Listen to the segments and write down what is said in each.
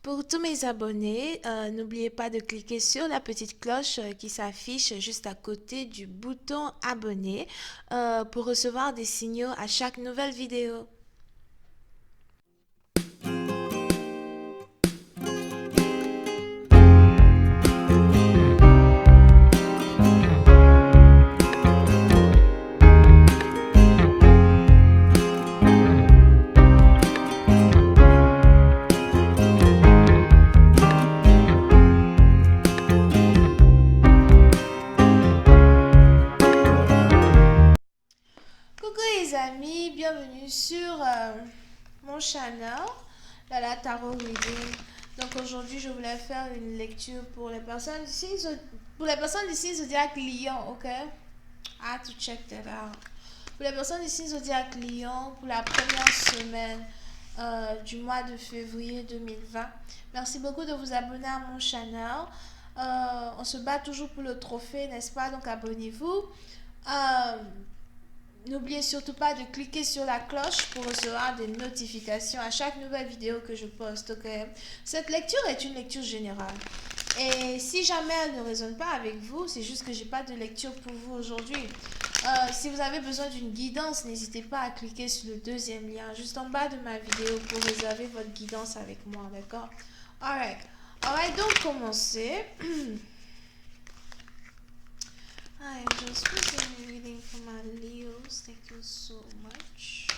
Pour tous mes abonnés, n'oubliez pas de cliquer sur la petite cloche qui s'affiche juste à côté du bouton abonner pour recevoir des signaux à chaque nouvelle vidéo. Coucou les amis, bienvenue sur mon channel, Lala Tarot Reading. Donc aujourd'hui je voulais faire une lecture pour les personnes du signe zodiaque Lion, ok? I have to check that out. Pour les personnes du signe zodiaque Lion, pour la première semaine du mois de février 2020. Merci beaucoup de vous abonner à mon channel. On se bat toujours pour le trophée, n'est-ce pas? Donc abonnez-vous. N'oubliez surtout pas de cliquer sur la cloche pour recevoir des notifications à chaque nouvelle vidéo que je poste, ok? Cette lecture est une lecture générale. Et si jamais elle ne résonne pas avec vous, c'est juste que j'ai pas de lecture pour vous aujourd'hui. Si vous avez besoin d'une guidance, n'hésitez pas à cliquer sur le deuxième lien juste en bas de ma vidéo pour réserver votre guidance avec moi, d'accord? Alright. Alright, donc commencer. Hi, just a reading for my Leos. Thank you so much.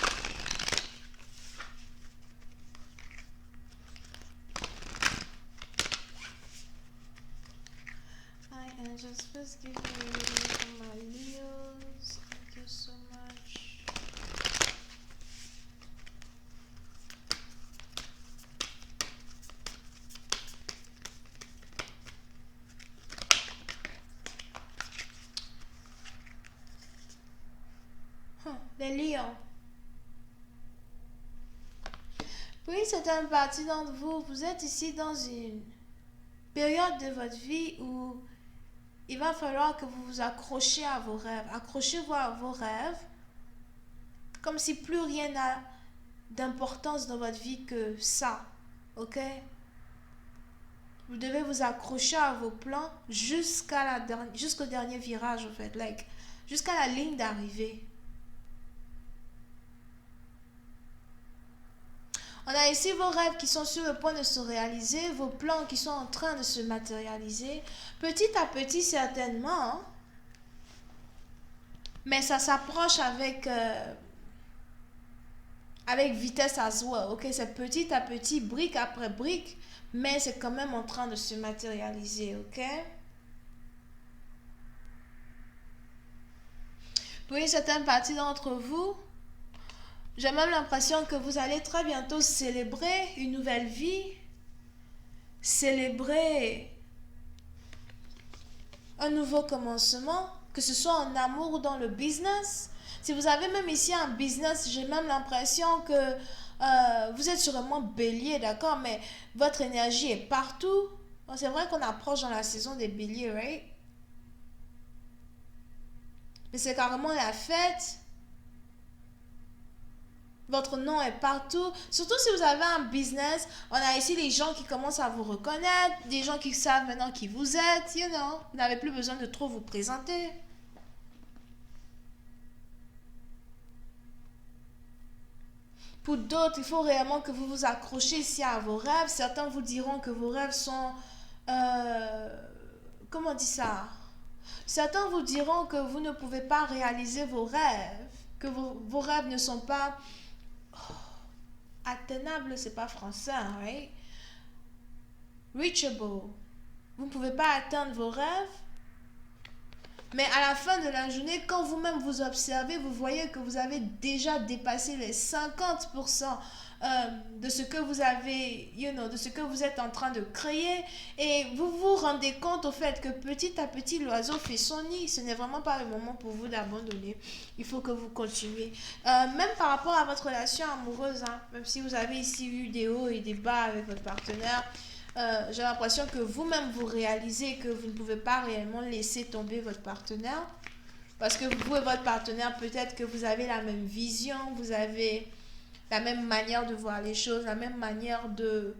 Hi, and just please give me a reading for my Leos. Thank you so much. Les lions. Oui, c'est une partie d'entre vous. Vous êtes ici dans une période de votre vie où il va falloir que vous vous accrochiez à vos rêves. Accrochez-vous à vos rêves comme si plus rien n'a d'importance dans votre vie que ça. Ok? Vous devez vous accrocher à vos plans jusqu'au dernier virage, en fait. Jusqu'à la ligne d'arrivée. On a ici vos rêves qui sont sur le point de se réaliser, vos plans qui sont en train de se matérialiser, petit à petit certainement, hein? Mais ça s'approche avec vitesse à soi, ok? C'est petit à petit, brique après brique, mais c'est quand même en train de se matérialiser, ok? Pour une certaine partie d'entre vous, j'ai même l'impression que vous allez très bientôt célébrer une nouvelle vie, célébrer un nouveau commencement, que ce soit en amour ou dans le business. Si vous avez même ici un business, j'ai même l'impression que vous êtes sûrement bélier, d'accord, mais votre énergie est partout. C'est vrai qu'on approche dans la saison des béliers, right? Mais c'est carrément la fête. Votre nom est partout. Surtout si vous avez un business, on a ici les gens qui commencent à vous reconnaître, des gens qui savent maintenant qui vous êtes, you know. Vous n'avez plus besoin de trop vous présenter. Pour d'autres, il faut réellement que vous vous accrochiez ici à vos rêves. Certains vous diront que vos rêves sont... comment on dit ça? Certains vous diront que vous ne pouvez pas réaliser vos rêves, que vos rêves ne sont pas atteinables, c'est pas français, right? Reachable. Vous ne pouvez pas atteindre vos rêves. Mais à la fin de la journée, quand vous-même vous observez, vous voyez que vous avez déjà dépassé les 50% de ce que vous avez, de ce que vous êtes en train de créer. Et vous vous rendez compte au fait que petit à petit, l'oiseau fait son nid. Ce n'est vraiment pas le moment pour vous d'abandonner. Il faut que vous continuez. Même par rapport à votre relation amoureuse, hein, même si vous avez ici eu des hauts et des bas avec votre partenaire, j'ai l'impression que vous-même vous réalisez que vous ne pouvez pas réellement laisser tomber votre partenaire. Parce que vous et votre partenaire, peut-être que vous avez la même vision, vous avez la même manière de voir les choses, la même manière de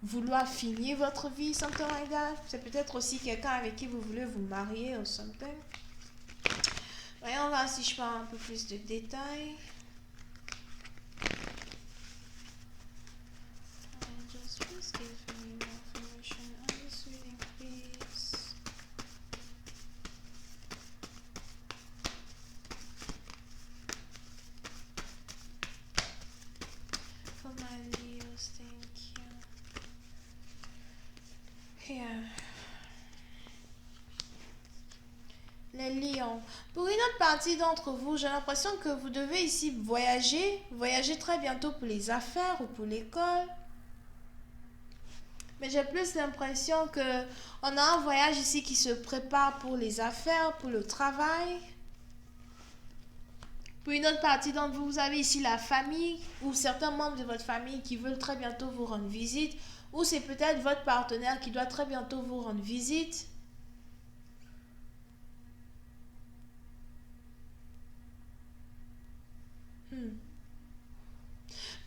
vouloir finir votre vie, something like that. C'est peut-être aussi quelqu'un avec qui vous voulez vous marier ou something. Voyons voir si je prends un peu plus de détails. Just please give me more information on this reading, please. For my Leos, thank you. Here. Les lions. Pour une autre partie d'entre vous, j'ai l'impression que vous devez ici voyager très bientôt pour les affaires ou pour l'école. Mais j'ai plus l'impression que on a un voyage ici qui se prépare pour les affaires, pour le travail. Pour une autre partie d'entre vous, vous avez ici la famille ou certains membres de votre famille qui veulent très bientôt vous rendre visite. Ou c'est peut-être votre partenaire qui doit très bientôt vous rendre visite.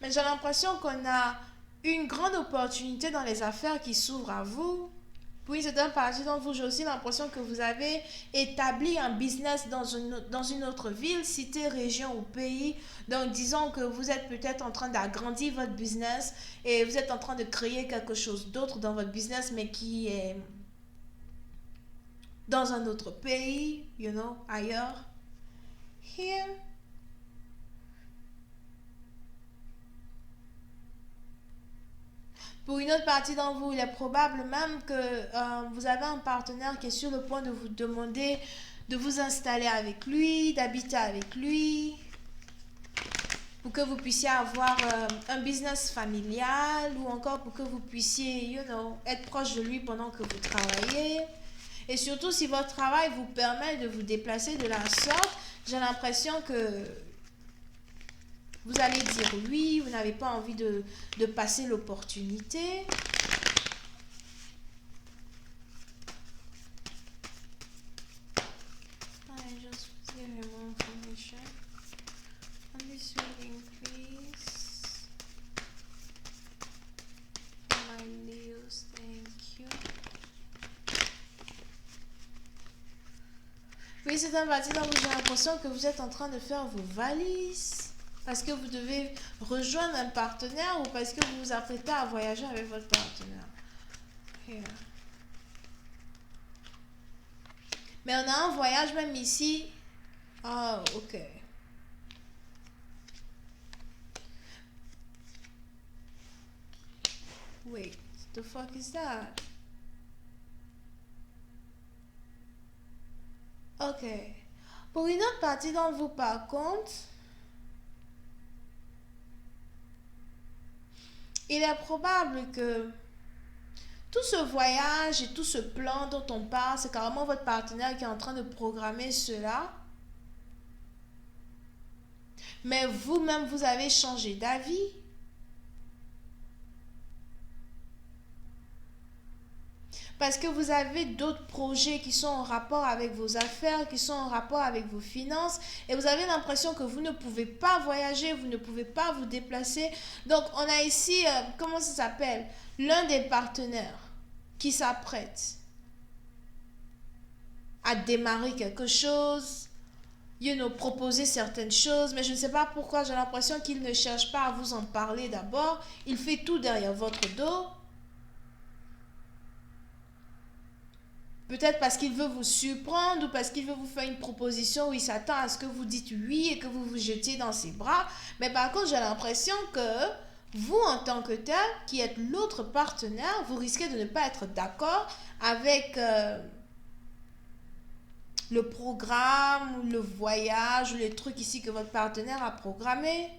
Mais j'ai l'impression qu'on a une grande opportunité dans les affaires qui s'ouvrent à vous. Puis c'est un parti dont vous, j'ai aussi l'impression que vous avez établi un business dans une autre ville, cité, région ou pays. Donc disons que vous êtes peut-être en train d'agrandir votre business et vous êtes en train de créer quelque chose d'autre dans votre business, mais qui est dans un autre pays, ailleurs. Here. Pour une autre partie d'entre vous, il est probable même que vous avez un partenaire qui est sur le point de vous demander de vous installer avec lui, d'habiter avec lui, pour que vous puissiez avoir un business familial ou encore pour que vous puissiez, être proche de lui pendant que vous travaillez. Et surtout, si votre travail vous permet de vous déplacer de la sorte, j'ai l'impression que vous allez dire oui, vous n'avez pas envie de passer l'opportunité. I just give him more information on this reading, please. My Leos, thank you. Oui, c'est un parti dont vous avez l'impression que vous êtes en train de faire vos valises. Parce que vous devez rejoindre un partenaire ou parce que vous vous apprêtez à voyager avec votre partenaire. Here. Mais on a un voyage même ici. Ah, ok. Wait, the fuck is that? Ok. Pour une autre partie d'entre vous, par contre, il est probable que tout ce voyage et tout ce plan dont on parle, c'est carrément votre partenaire qui est en train de programmer cela. Mais vous-même, vous avez changé d'avis. Parce que vous avez d'autres projets qui sont en rapport avec vos affaires, qui sont en rapport avec vos finances. Et vous avez l'impression que vous ne pouvez pas voyager, vous ne pouvez pas vous déplacer. Donc, on a ici, comment ça s'appelle? L'un des partenaires qui s'apprête à démarrer quelque chose, proposer certaines choses. Mais je ne sais pas pourquoi, j'ai l'impression qu'il ne cherche pas à vous en parler d'abord. Il fait tout derrière votre dos. Peut-être parce qu'il veut vous surprendre ou parce qu'il veut vous faire une proposition où il s'attend à ce que vous dites oui et que vous vous jetiez dans ses bras. Mais par contre, j'ai l'impression que vous, en tant que tel, qui êtes l'autre partenaire, vous risquez de ne pas être d'accord avec le programme ou le voyage ou les trucs ici que votre partenaire a programmé.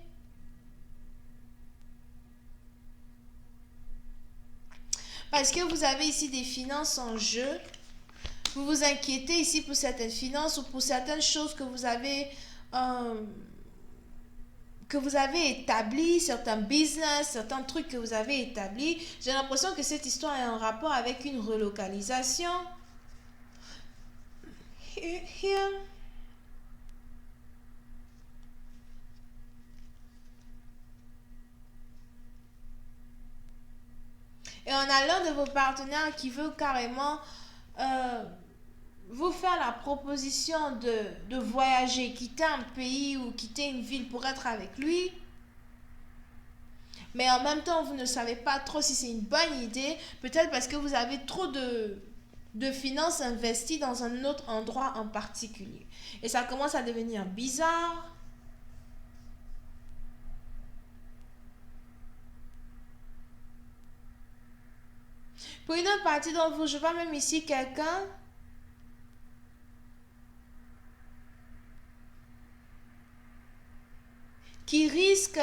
Parce que vous avez ici des finances en jeu. Vous vous inquiétez ici pour certaines finances ou pour certaines choses que vous avez établi, certains business, certains trucs que vous avez établis. J'ai l'impression que cette histoire est en rapport avec une relocalisation. Here. Et Et on a l'un de vos partenaires qui veut carrément vous faire la proposition de voyager, quitter un pays ou quitter une ville pour être avec lui. Mais en même temps, vous ne savez pas trop si c'est une bonne idée. Peut-être parce que vous avez trop de finances investies dans un autre endroit en particulier. Et ça commence à devenir bizarre. Pour une autre partie d'entre vous, je vois même ici quelqu'un qui risque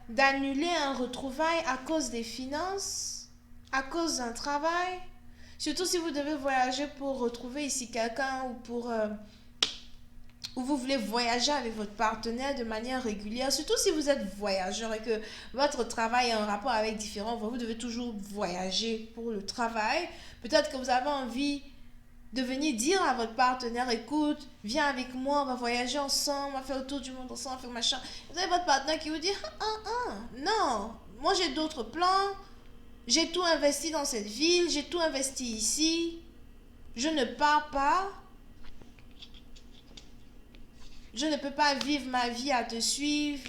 d'annuler un retrouvaille à cause des finances, à cause d'un travail. Surtout si vous devez voyager pour retrouver ici quelqu'un ou vous voulez voyager avec votre partenaire de manière régulière. Surtout si vous êtes voyageur et que votre travail est en rapport avec différents, vous devez toujours voyager pour le travail. Peut-être que vous avez envie de venir dire à votre partenaire, écoute, viens avec moi, on va voyager ensemble, on va faire le tour du monde ensemble, on va faire machin. Vous avez votre partenaire qui vous dit, non, moi j'ai d'autres plans, j'ai tout investi dans cette ville, j'ai tout investi ici, je ne pars pas, je ne peux pas vivre ma vie à te suivre,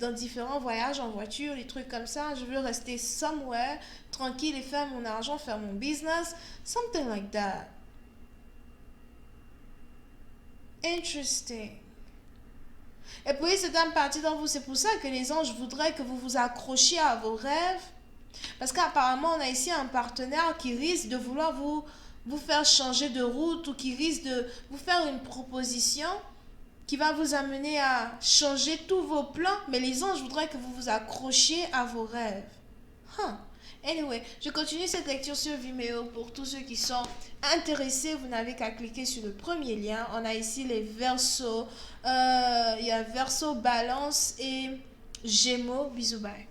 dans différents voyages en voiture, des trucs comme ça, je veux rester somewhere, tranquille et faire mon argent, faire mon business, something like that. Interesting. Et puis, c'est une partie dans vous. C'est pour ça que les anges voudraient que vous vous accrochiez à vos rêves. Parce qu'apparemment, on a ici un partenaire qui risque de vouloir vous faire changer de route ou qui risque de vous faire une proposition qui va vous amener à changer tous vos plans. Mais les anges voudraient que vous vous accrochiez à vos rêves. Anyway, je continue cette lecture sur Vimeo pour tous ceux qui sont intéressés. Vous n'avez qu'à cliquer sur le premier lien. On a ici les Verseaux. Il y a Verseau, Balance et Gémeaux. Bisous, bye.